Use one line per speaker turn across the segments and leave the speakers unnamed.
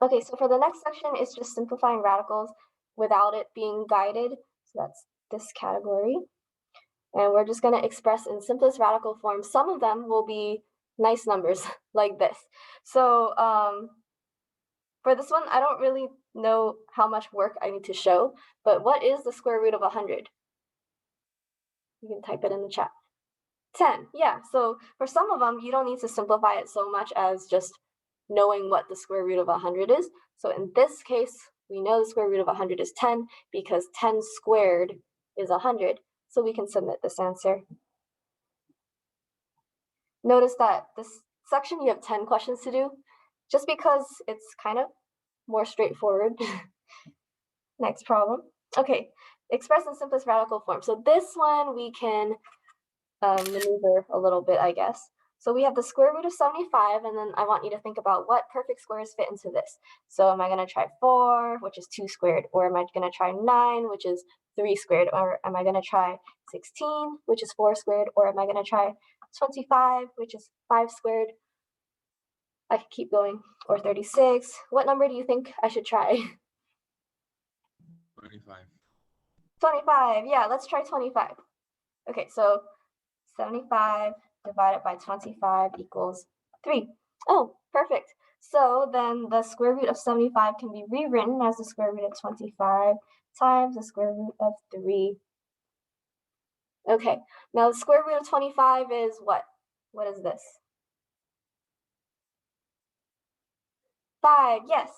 Okay, so for the next section, it's just simplifying radicals without it being guided. So that's this category. And we're just going to express in simplest radical form. Some of them will be nice numbers like this. So for this one, I don't really know how much work I need to show, but what is the square root of 100? You can type it in the chat. 10, yeah. So for some of them, you don't need to simplify it so much as just knowing what the square root of 100 is. So in this case, we know the square root of 100 is 10 because 10 squared is 100. So we can submit this answer. Notice that this section, you have 10 questions to do, just because it's kind of more straightforward. Next problem. Okay, express in simplest radical form. So this one we can maneuver a little bit, I guess. So we have the square root of 75, and then I want you to think about what perfect squares fit into this. So am I going to try 4, which is 2 squared, or am I going to try 9, which is 3 squared, or am I going to try 16, which is 4 squared, or am I going to try 25, which is 5 squared? I could keep going, or 36. What number do you think I should try?
25.
25, yeah, let's try 25. Okay, so 75 divided by 25 equals 3. Oh, perfect. So then the square root of 75 can be rewritten as the square root of 25 times the square root of 3. Okay, now the square root of 25 is what? What is this? 5, yes.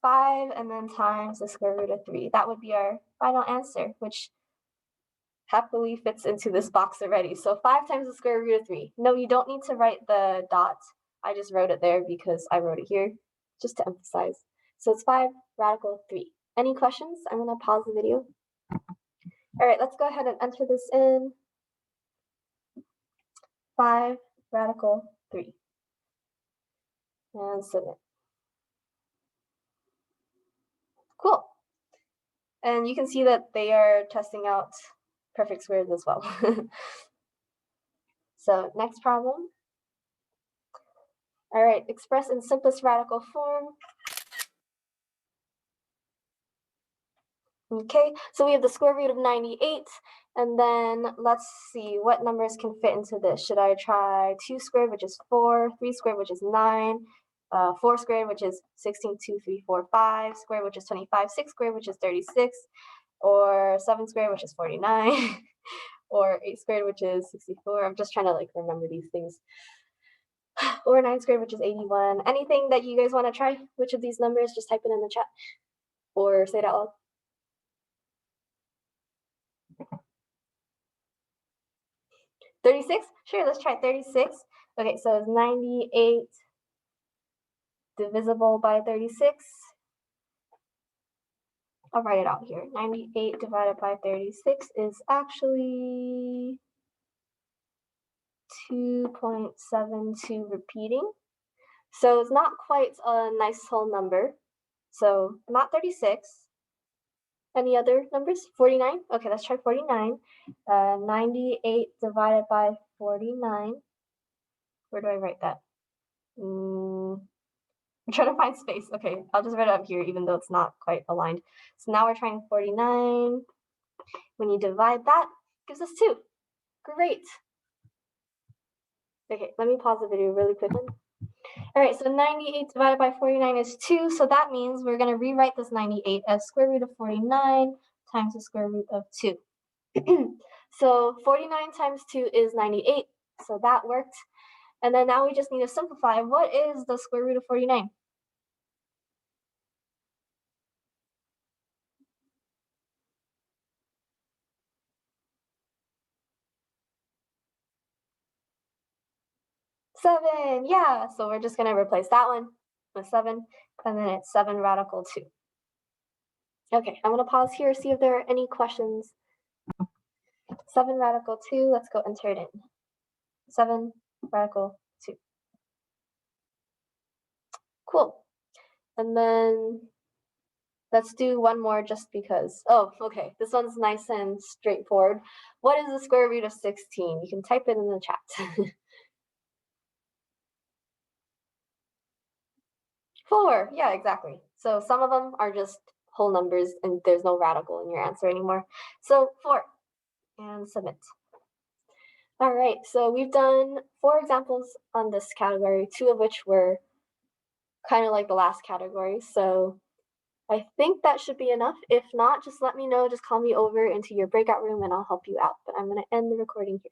5 and then times the square root of 3. That would be our final answer, which happily fits into this box already. So 5 times the square root of 3. No, you don't need to write the dots. I just wrote it there because I wrote it here, just to emphasize. So it's 5 radical 3. Any questions? I'm going to pause the video. All right, let's go ahead and enter this in. 5 radical 3. And submit. Cool. And you can see that they are testing out perfect squares as well. So next problem. All right, express in simplest radical form. Okay, so we have the square root of 98, and then let's see what numbers can fit into this. Should I try 2 squared, which is 4, 3 squared, which is 9, 4 squared, which is 16, 2, 3, 4, 5 squared, which is 25, 6 squared, which is 36, or 7 squared, which is 49, or 8 squared, which is 64. I'm just trying to like remember these things. Or 9 squared, which is 81. Anything that you guys want to try? Which of these numbers? Just type it in the chat or say it out loud. 36? Sure, let's try 36. Okay, so it's 98 divisible by 36. I'll write it out here. 98 divided by 36 is actually 2.72 repeating. So it's not quite a nice whole number. So not 36. Any other numbers? 49? Okay, let's try 49. 98 divided by 49. Where do I write that? I'm trying to find space. Okay, I'll just write it up here, even though it's not quite aligned. So now we're trying 49. When you divide that, it gives us 2. Great. Okay, let me pause the video really quickly. All right, so 98 divided by 49 is 2. So that means we're going to rewrite this 98 as square root of 49 times the square root of 2. So 49 times 2 is 98. So that worked. And then now we just need to simplify. What is the square root of 49? Seven, yeah. So we're just gonna replace that one with 7, and then it's 7 radical 2. Okay, I'm gonna pause here, see if there are any questions. 7 radical 2, let's go enter it in. 7 radical 2. Cool. And then let's do one more just because. Oh, okay, this one's nice and straightforward. What is the square root of 16? You can type it in the chat. 4, yeah, exactly. So some of them are just whole numbers and there's no radical in your answer anymore. So 4, and submit. All right, so we've done 4 examples on this category, 2 of which were kind of like the last category. So I think that should be enough. If not, just let me know. Just call me over into your breakout room and I'll help you out. But I'm going to end the recording here.